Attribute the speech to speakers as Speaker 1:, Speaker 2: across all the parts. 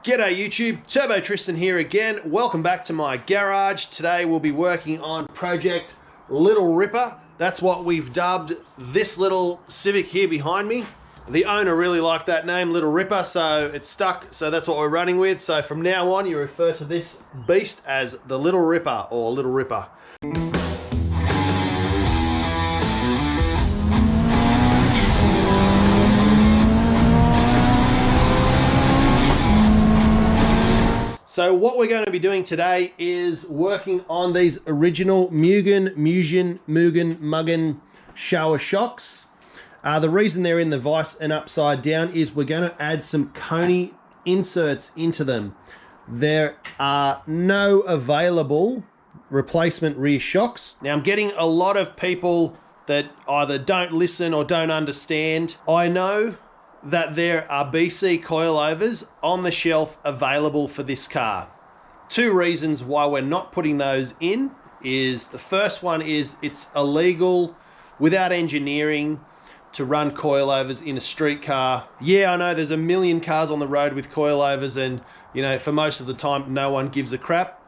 Speaker 1: G'day YouTube, Turbo Tristan here again. Welcome back to my garage. Today we'll be working on Project Little Ripper. That's what we've dubbed this little Civic here behind me. The owner really liked that name, Little Ripper, so it's stuck, so that's what we're running with. So from now on, you refer to this beast as the Little Ripper or Little Ripper. So what we're going to be doing today is working on these original Mugen shower shocks. The reason they're in the vise and upside down is we're going to add some Coney inserts into them. There are no available replacement rear shocks. Now I'm getting a lot of people that either don't listen or don't understand. I know that there are BC coilovers on the shelf available for this car. Two reasons why we're not putting those in is, the first one is it's illegal without engineering to run coilovers in a street car. Yeah, I know there's a million cars on the road with coilovers and, you know, for most of the time no one gives a crap.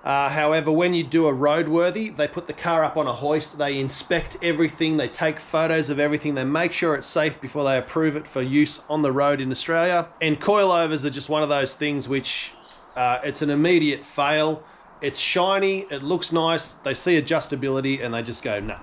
Speaker 1: However, when you do a roadworthy, they put the car up on a hoist, they inspect everything, they take photos of everything, they make sure it's safe before they approve it for use on the road in Australia. And coilovers are just one of those things which it's an immediate fail. It's shiny, it looks nice, they see adjustability and they just go, nah.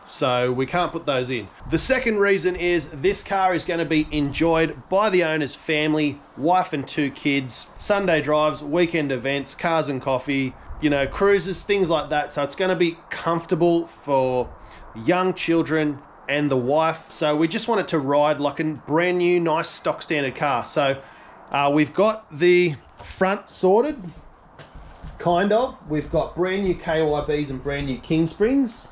Speaker 1: So we can't put those in. The second reason is this car is going to be enjoyed by the owner's family, wife and 2 kids, Sunday drives, weekend events, cars and coffee, you know, cruises, things like that. So it's going to be comfortable for young children and the wife. So we just want it to ride like a brand new, nice stock standard car. So we've got the front sorted, kind of. We've got brand new KYBs and brand new King Springs.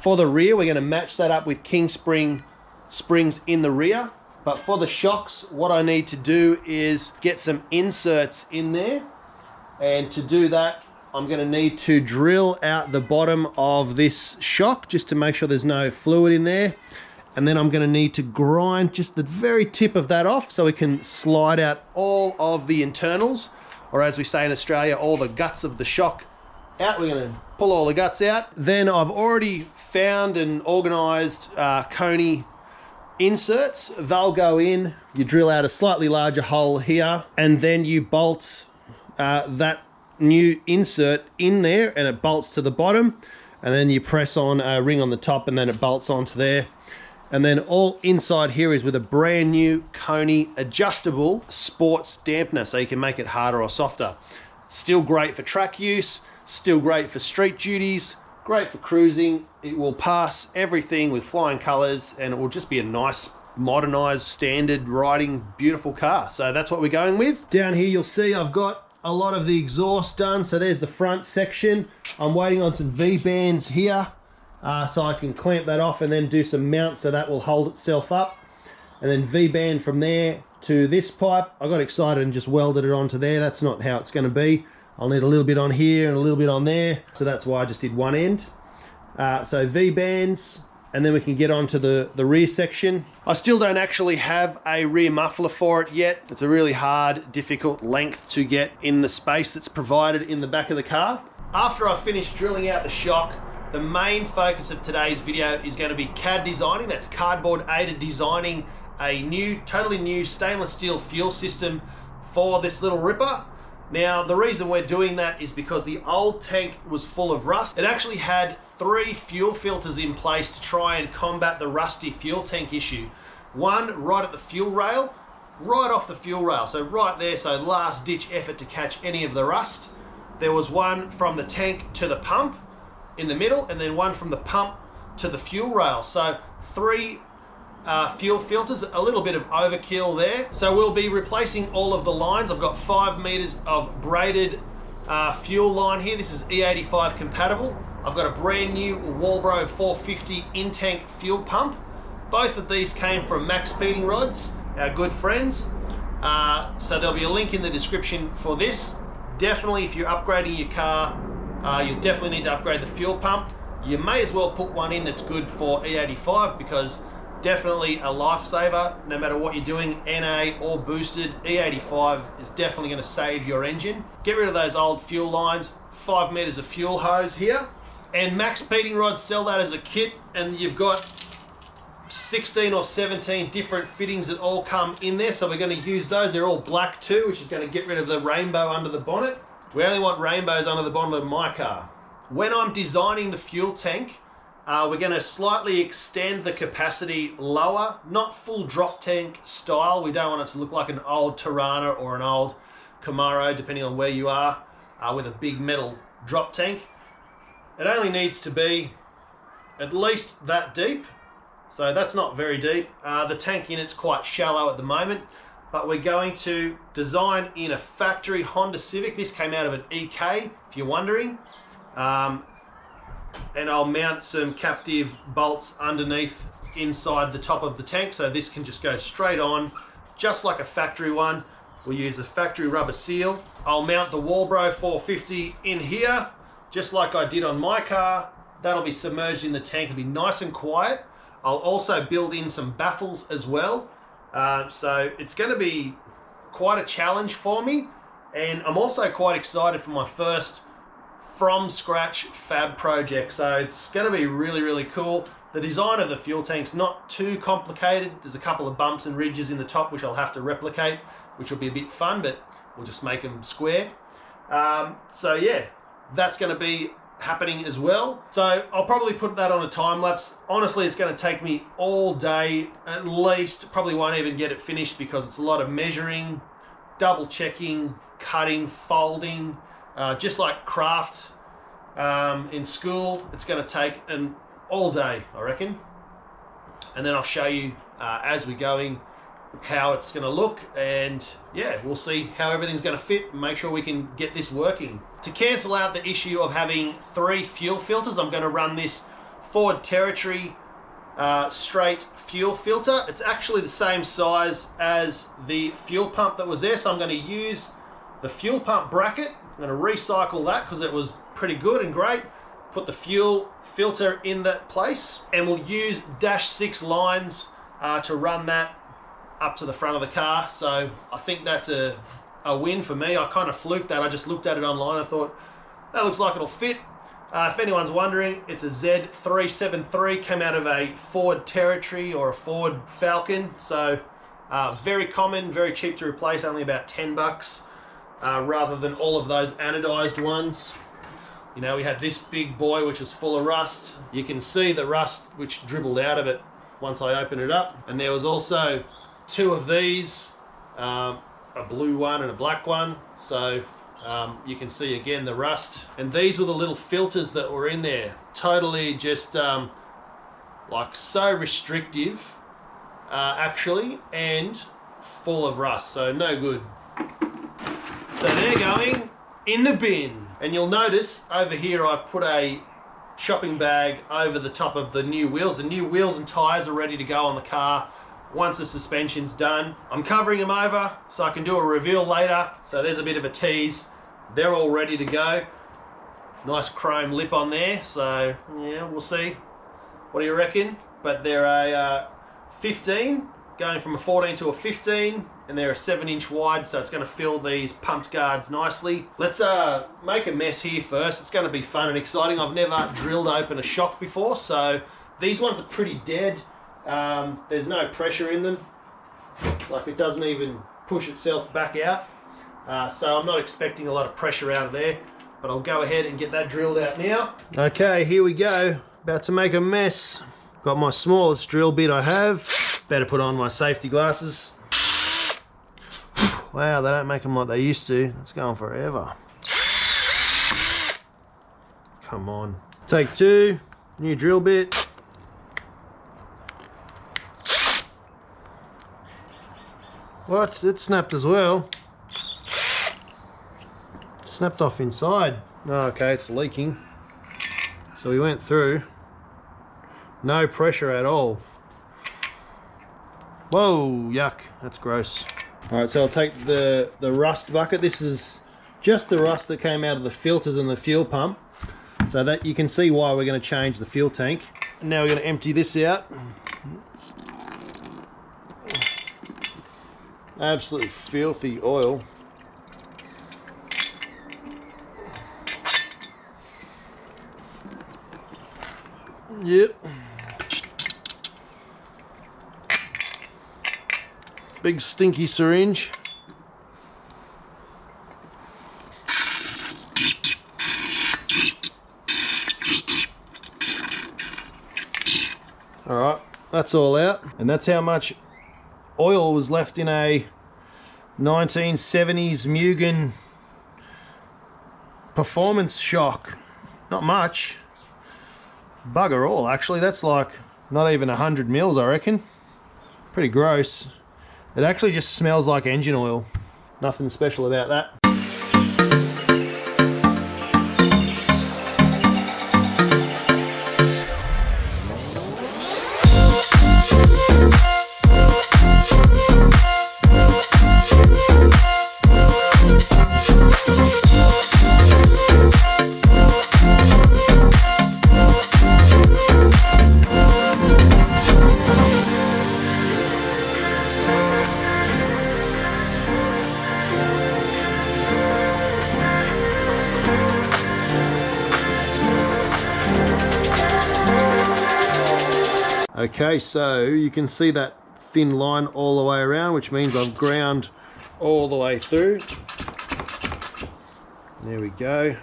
Speaker 1: For the rear, we're going to match that up with King Spring springs in the rear. But for the shocks, what I need to do is get some inserts in there. And to do that, I'm going to need to drill out the bottom of this shock just to make sure there's no fluid in there. And then I'm going to need to grind just the very tip of that off so we can slide out all of the internals, or as we say in Australia, all the guts of the shock out. We're going to pull all the guts out. Then I've already found and organized Coney inserts. They'll go in, you drill out a slightly larger hole here, and then you bolt that new insert in there and it bolts to the bottom, and then you press on a ring on the top and then it bolts onto there. And then all inside here is with a brand new Coney adjustable sports dampener, so you can make it harder or softer. Still great for track use, still great for street duties, great for cruising. It will pass everything with flying colors and it will just be a nice, modernized, standard riding, beautiful car. So that's what we're going with. Down here you'll see I've got a lot of the exhaust done. So there's the front section. I'm waiting on some V-bands here so I can clamp that off and then do some mounts so that will hold itself up. And then V-band from there to this pipe. I got excited and just welded it onto there. That's not how it's going to be. I'll need a little bit on here and a little bit on there. So that's why I just did one end. So V-bands, and then we can get onto the rear section. I still don't actually have a rear muffler for it yet. It's a really hard, difficult length to get in the space that's provided in the back of the car. After I've finished drilling out the shock, the main focus of today's video is going to be CAD designing. That's cardboard aided designing a new, totally new stainless steel fuel system for this Little Ripper. Now, the reason we're doing that is because the old tank was full of rust. It actually had 3 fuel filters in place to try and combat the rusty fuel tank issue. One right at the fuel rail, right off the fuel rail, so right there, so last ditch effort to catch any of the rust. There was one from the tank to the pump in the middle, and then one from the pump to the fuel rail. So 3 fuel filters, a little bit of overkill there. So we'll be replacing all of the lines. I've got 5 meters of braided fuel line here. This is E85 compatible. I've got a brand new Walbro 450 in-tank fuel pump. Both of these came from Max Speeding Rods, our good friends. So there'll be a link in the description for this. Definitely, if you're upgrading your car, you definitely need to upgrade the fuel pump. You may as well put one in that's good for E85, because definitely a lifesaver no matter what you're doing, NA or boosted. E85 is definitely going to save your engine. Get rid of those old fuel lines, 5 meters of fuel hose here, and max speeding rods, sell that as a kit, and you've got 16 or 17 different fittings that all come in there, so we're going to use those. They're all black too, which is going to get rid of the rainbow under the bonnet. We only want rainbows under the bonnet of my car. When I'm designing the fuel tank, we're going to slightly extend the capacity lower, not full drop tank style. We don't want it to look like an old Tirana or an old Camaro, depending on where you are, with a big metal drop tank. It only needs to be at least that deep, so that's not very deep. The tank unit's quite shallow at the moment, but we're going to design in a factory Honda Civic. This came out of an EK, if you're wondering. And I'll mount some captive bolts underneath inside the top of the tank, so this can just go straight on, just like a factory one. We'll use a factory rubber seal. I'll mount the Walbro 450 in here, just like I did on my car. That'll be submerged in the tank, it'll be nice and quiet. I'll also build in some baffles as well. So it's going to be quite a challenge for me, and I'm also quite excited for my first from scratch fab project, so it's going to be really, really cool. The design of the fuel tank's not too complicated. There's a couple of bumps and ridges in the top which I'll have to replicate, which will be a bit fun, but we'll just make them square. So yeah, that's going to be happening as well. So I'll probably put that on a time lapse. Honestly, it's going to take me all day at least. Probably won't even get it finished because it's a lot of measuring, double checking, cutting, folding. Just like craft in school, it's going to take an all day, I reckon. And then I'll show you as we're going how it's going to look, and yeah, we'll see how everything's going to fit and make sure we can get this working. To cancel out the issue of having 3 fuel filters, I'm going to run this Ford Territory straight fuel filter. It's actually the same size as the fuel pump that was there, so I'm going to use the fuel pump bracket. I'm going to recycle that because it was pretty good and great. Put the fuel filter in that place, and we'll use -6 lines to run that up to the front of the car. So I think that's a win for me. I kind of fluked that. I just looked at it online. I thought, that looks like it'll fit. If anyone's wondering, it's a Z373, came out of a Ford Territory or a Ford Falcon. So very common, very cheap to replace, only about 10 bucks. Rather than all of those anodized ones. You know, we had this big boy which was full of rust. You can see the rust which dribbled out of it once I opened it up. And there was also 2 of these, a blue one and a black one. So you can see again the rust. And these were the little filters that were in there. Totally just like so restrictive actually, and full of rust. So no good. So they're going in the bin. And you'll notice over here I've put a shopping bag over the top of the new wheels. The new wheels and tyres are ready to go on the car once the suspension's done. I'm covering them over so I can do a reveal later. So there's a bit of a tease. They're all ready to go. Nice chrome lip on there. So yeah, we'll see. What do you reckon? But they're a 15, going from a 14 to a 15. And they're a 7-inch wide, so it's going to fill these pumped guards nicely. Let's make a mess here first. It's going to be fun and exciting. I've never drilled open a shock before, so these ones are pretty dead. There's no pressure in them. Like, it doesn't even push itself back out. So I'm not expecting a lot of pressure out of there, but I'll go ahead and get that drilled out now. Okay, here we go. About to make a mess. Got my smallest drill bit I have. Better put on my safety glasses. Wow, they don't make them like they used to. It's going forever. Come on. Take 2, new drill bit. What? It snapped as well. Snapped off inside. Oh, okay, it's leaking. So we went through. No pressure at all. Whoa, yuck, that's gross. Alright, so I'll take the rust bucket. This is just the rust that came out of the filters and the fuel pump. So that you can see why we're going to change the fuel tank. And now we're going to empty this out. Absolutely filthy oil. Yep. Big stinky syringe. Alright, that's all out. And that's how much oil was left in a 1970s Mugen performance shock. Not much. Bugger all, actually. That's like not even 100 mils, I reckon. Pretty gross. It actually just smells like engine oil. Nothing special about that. Okay, so you can see that thin line all the way around, which means I've ground all the way through. There we go.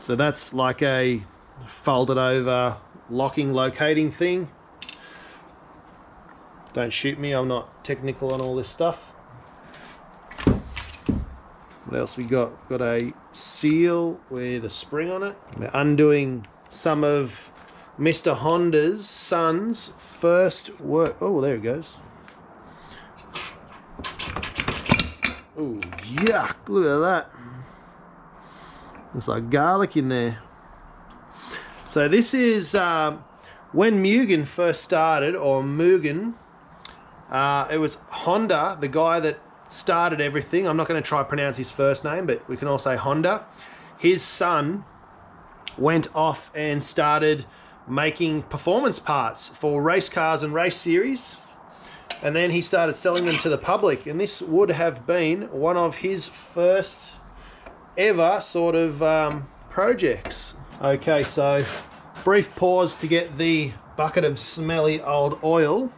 Speaker 1: So that's like a folded over locking locating thing. Don't shoot me, I'm not technical on all this stuff. What else we got? We've got a seal with a spring on it. We're undoing some of Mr. Honda's son's first work. Oh, there it goes. Oh, yuck, look at that. Looks like garlic in there. So this is when Mugen first started, or Mugen. It was Honda, the guy that started everything. I'm not going to try to pronounce his first name, but we can all say Honda. His son went off and started making performance parts for race cars and race series, and then he started selling them to the public, and this would have been one of his first ever sort of projects. Okay, so brief pause to get the bucket of smelly old oil,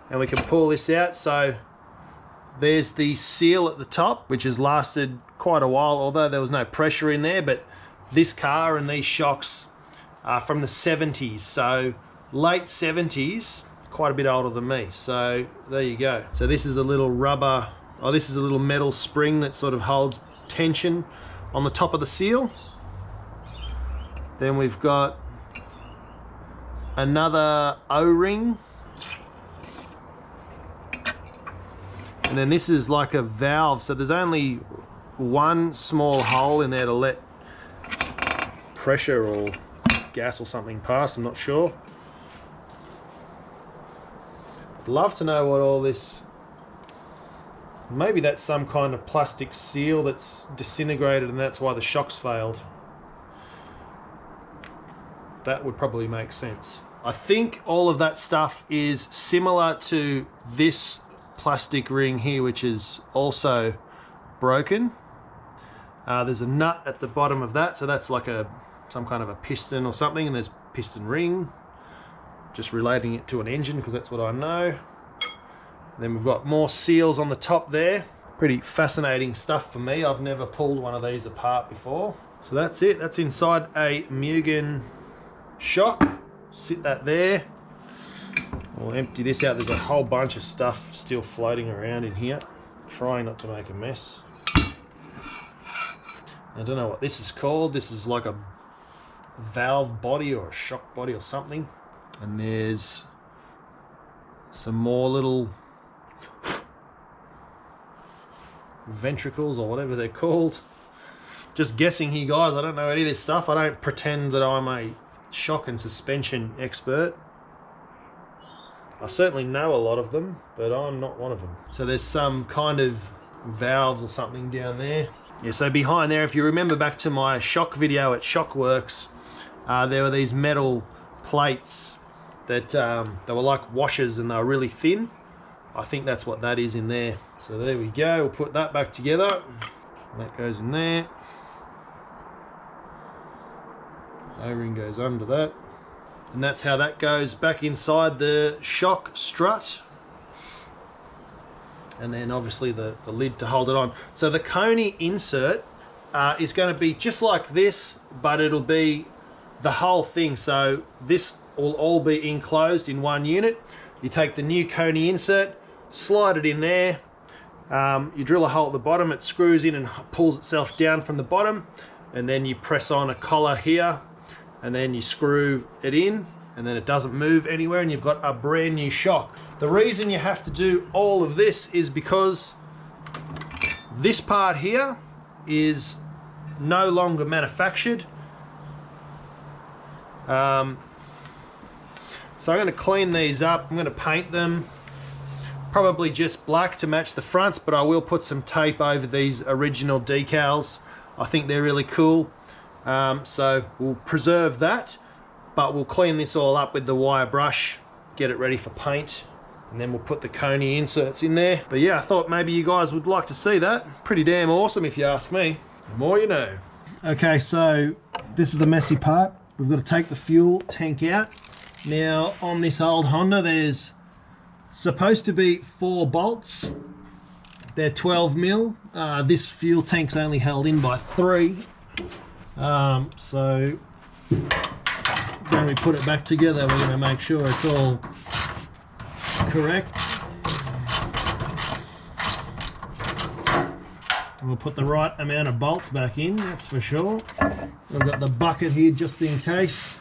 Speaker 1: and we can pull this out. So there's the seal at the top, which has lasted quite a while, although there was no pressure in there. But this car and these shocks are from the 70s, so late 70s, quite a bit older than me. So there you go. So this is a little rubber, this is a little metal spring that sort of holds tension on the top of the seal. Then we've got another O-ring, and then this is like a valve, so there's only one small hole in there to let pressure or gas or something past, I'm not sure. I'd love to know what all this, maybe that's some kind of plastic seal that's disintegrated and that's why the shocks failed. That would probably make sense. I think all of that stuff is similar to this plastic ring here, which is also broken. There's a nut at the bottom of that, so that's like some kind of a piston or something, and there's piston ring, just relating it to an engine because that's what I know. And then we've got more seals on the top there. Pretty fascinating stuff for me. I've never pulled one of these apart before. So that's it. That's inside a Mugen shock. Sit that there. We'll empty this out. There's a whole bunch of stuff still floating around in here. Trying not to make a mess. I don't know what this is called. This is like a valve body or a shock body or something. And there's some more little ventricles or whatever they're called. Just guessing here, guys. I don't know any of this stuff. I don't pretend that I'm a shock and suspension expert. I certainly know a lot of them, but I'm not one of them. So there's some kind of valves or something down there. Yeah, so behind there, if you remember back to my shock video at Shockworks, there were these metal plates that they were like washers and they were really thin. I think that's what that is in there. So there we go, we'll put that back together. That goes in there. O-ring goes under that. And that's how that goes back inside the shock strut. And then obviously the lid to hold it on. So the Coney insert is going to be just like this, but it'll be the whole thing. So this will all be enclosed in one unit. You take the new Coney insert, slide it in there. You drill a hole at the bottom, it screws in and pulls itself down from the bottom, and then you press on a collar here, and then you screw it in, and then it doesn't move anywhere, and you've got a brand new shock. The reason you have to do all of this is because this part here is no longer manufactured. So I'm going to clean these up. I'm going to paint them, probably just black to match the fronts, but I will put some tape over these original decals. I think they're really cool. So we'll preserve that, but we'll clean this all up with the wire brush, get it ready for paint, and then we'll put the Coney inserts in there. But yeah, I thought maybe you guys would like to see that. Pretty damn awesome if you ask me. The more you know. Okay, so this is the messy part. We've got to take the fuel tank out. Now on this old Honda there's supposed to be 4 bolts. They're 12 mil. This fuel tank's only held in by 3. So when we put it back together, we're going to make sure it's all correct. And we'll put the right amount of bolts back in, that's for sure. We've got the bucket here just in case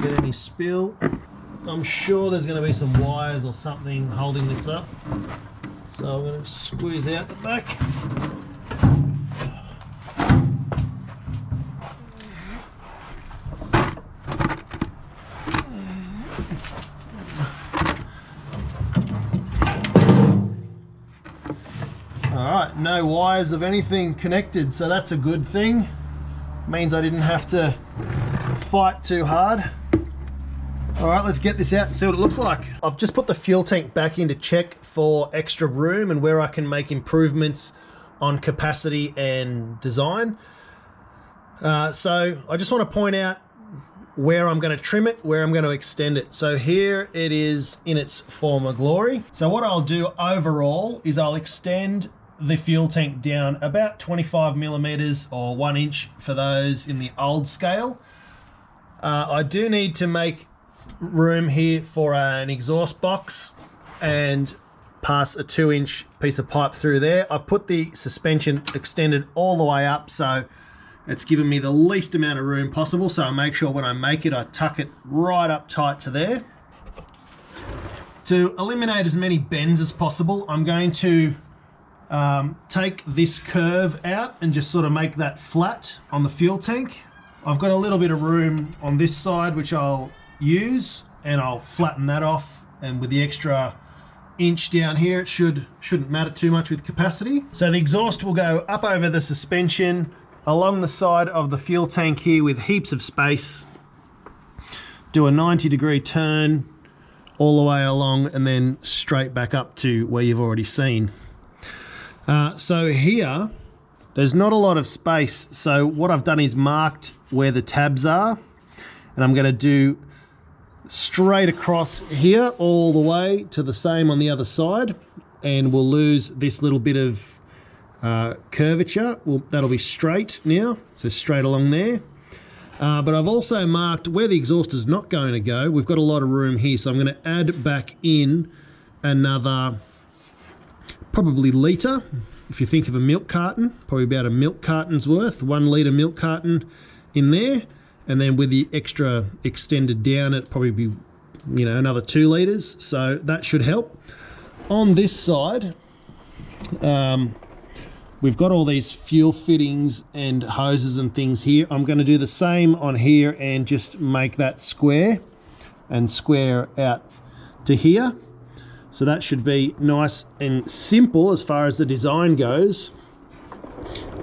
Speaker 1: get any spill. I'm sure there's going to be some wires or something holding this up. So I'm going to squeeze out the back. Alright, no wires of anything connected, so that's a good thing. Means I didn't have to fight too hard. Alright, let's get this out and see what it looks like. I've just put the fuel tank back in to check for extra room and where I can make improvements on capacity and design. So I just want to point out where I'm going to trim it, where I'm going to extend it. So here it is in its former glory. So what I'll do overall is I'll extend the fuel tank down about 25 millimeters or 1 inch for those in the old scale. I do need to make room here for an exhaust box and pass a 2-inch piece of pipe through there. I've put the suspension extended all the way up, so it's given me the least amount of room possible, so I make sure when I make it I tuck it right up tight to there. To eliminate as many bends as possible, I'm going to take this curve out and just sort of make that flat on the fuel tank. I've got a little bit of room on this side which I'll use, and I'll flatten that off, and with the extra inch down here it shouldn't matter too much with capacity. So the exhaust will go up over the suspension along the side of the fuel tank here with heaps of space. Do a 90-degree turn all the way along and then straight back up to where you've already seen. So here there's not a lot of space, so what I've done is marked where the tabs are, and I'm going to do straight across here all the way to the same on the other side, and we'll lose this little bit of curvature. That'll be straight now, so straight along there. But I've also marked where the exhaust is not going to go. We've got a lot of room here, so I'm going to add back in another probably litre. If you think of a milk carton, probably about a milk carton's worth, 1 litre milk carton in there. And then with the extra extended down, it'd probably be, you know, another 2 litres. So that should help. On this side, we've got all these fuel fittings and hoses and things here. I'm going to do the same on here and just make that square and square out to here. So that should be nice and simple as far as the design goes,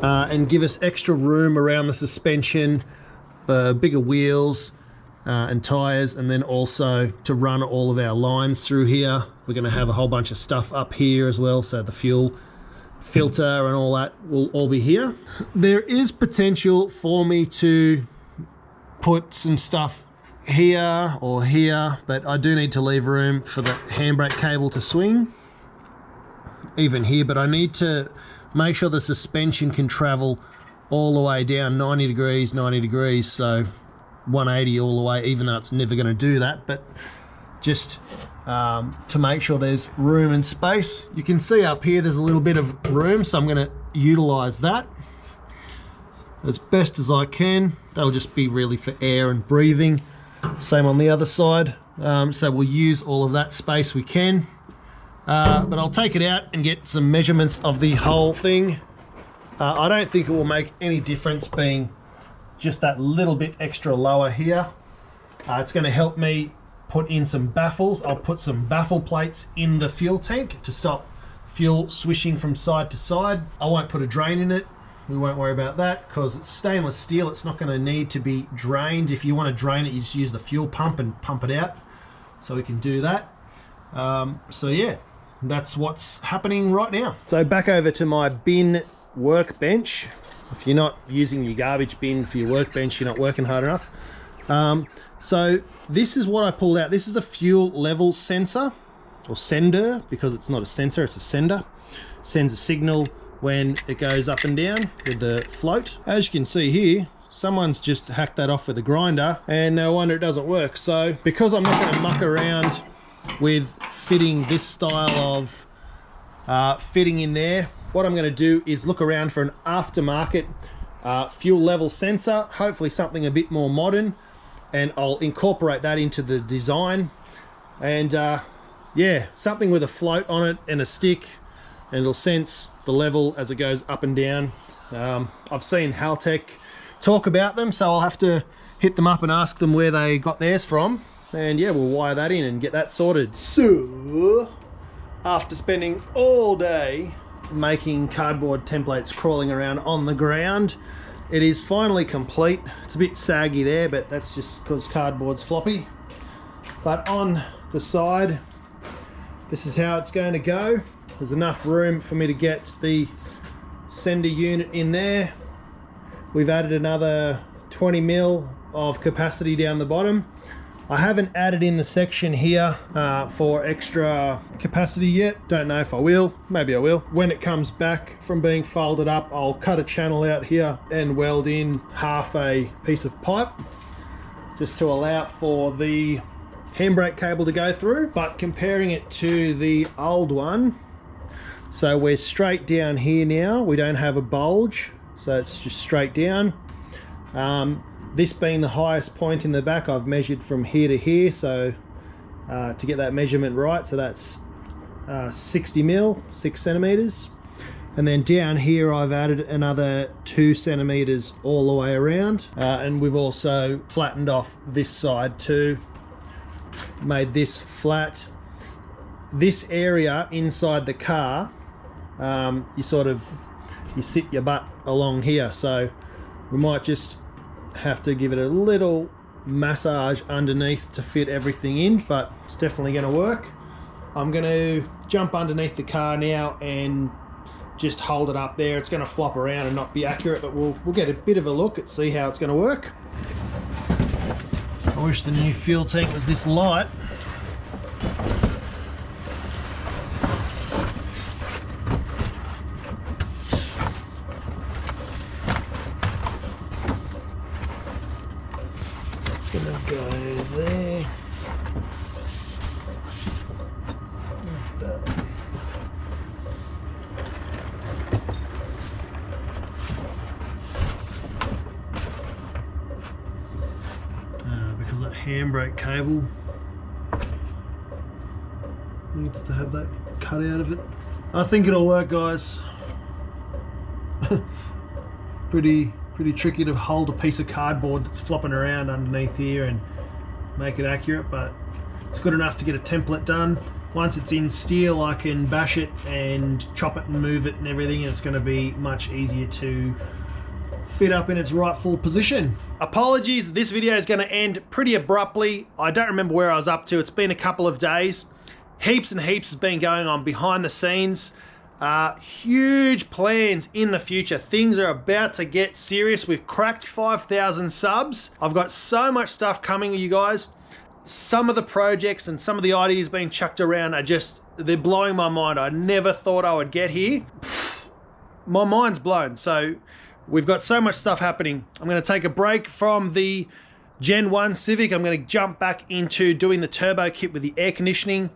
Speaker 1: and give us extra room around the suspension for bigger wheels, and tires, and then also to run all of our lines through here. We're going to have a whole bunch of stuff up here as well, so the fuel filter and all that will all be here. There is potential for me to put some stuff here or here, but I do need to leave room for the handbrake cable to swing even here, but I need to make sure the suspension can travel all the way down 90 degrees, so 180 all the way, even though it's never going to do that, but just to make sure there's room and space. You can see up here there's a little bit of room, so I'm going to utilize that as best as I can. That'll just be really for air and breathing. Same on the other side. So we'll use all of that space we can, but I'll take it out and get some measurements of the whole thing. I don't think it will make any difference being just that little bit extra lower here. It's going to help me put in some baffles. I'll put some baffle plates in the fuel tank to stop fuel swishing from side to side. I won't put a drain in it. We won't worry about that because it's stainless steel. It's not going to need to be drained. If you want to drain it, you just use the fuel pump and pump it out. So we can do that. So yeah, that's what's happening right now. So back over to my bin workbench. If you're not using your garbage bin for your workbench, you're not working hard enough. So this is what I pulled out. This is a fuel level sensor, or sender, because it's not a sensor, it's a sender. Sends a signal when it goes up and down with the float. As you can see here, someone's just hacked that off with a grinder, and no wonder it doesn't work. So because I'm not going to muck around with fitting this style of fitting in there, what I'm going to do is look around for an aftermarket fuel level sensor, hopefully something a bit more modern, and I'll incorporate that into the design. And yeah, something with a float on it and a stick, and it'll sense the level as it goes up and down. I've seen Haltech talk about them, so I'll have to hit them up and ask them where they got theirs from, and yeah, we'll wire that in and get that sorted. So after spending all day making cardboard templates crawling around on the ground, it is finally complete. It's a bit saggy there, but that's just because cardboard's floppy. But on the side, this is how it's going to go. There's enough room for me to get the sender unit in there. We've added another 20 mil of capacity down the bottom. I haven't added in the section here for extra capacity yet. Don't know if I will. Maybe I will. When it comes back from being folded up, I'll cut a channel out here and weld in half a piece of pipe just to allow for the handbrake cable to go through. But comparing it to the old one, so we're straight down here now. We don't have a bulge, so it's just straight down. This being the highest point in the back, I've measured from here to here, so to get that measurement right, so that's 60 mil, 6 centimeters. And then down here I've added another 2 centimeters all the way around, and we've also flattened off this side too, made this flat. This area inside the car, you sit your butt along here, so we might just have to give it a little massage underneath to fit everything in, but it's definitely going to work. I'm going to jump underneath the car now and just hold it up there. It's going to flop around and not be accurate, but we'll get a bit of a look and see how it's going to work. I wish the new fuel tank was this light. Gonna go there. Like that. Because that handbrake cable needs to have that cut out of it. I think it'll work, guys. Pretty tricky to hold a piece of cardboard that's flopping around underneath here and make it accurate, but it's good enough to get a template done. Once it's in steel, I can bash it and chop it and move it and everything, and it's going to be much easier to
Speaker 2: fit up in its rightful position.
Speaker 1: Apologies, this video is going to end pretty abruptly. I don't remember where I was up to. It's been a couple of days. Heaps and heaps has been going on behind the scenes. Huge plans in the future. Things are about to get serious. We've cracked 5,000 subs. I've got so much stuff coming, you guys. Some of the projects and some of the ideas being chucked around are just, they're blowing my mind. I never thought I would get here. My mind's blown. So we've got so much stuff happening. I'm going to take a break from the Gen 1 Civic. I'm going to jump back into doing the turbo kit with the air conditioning.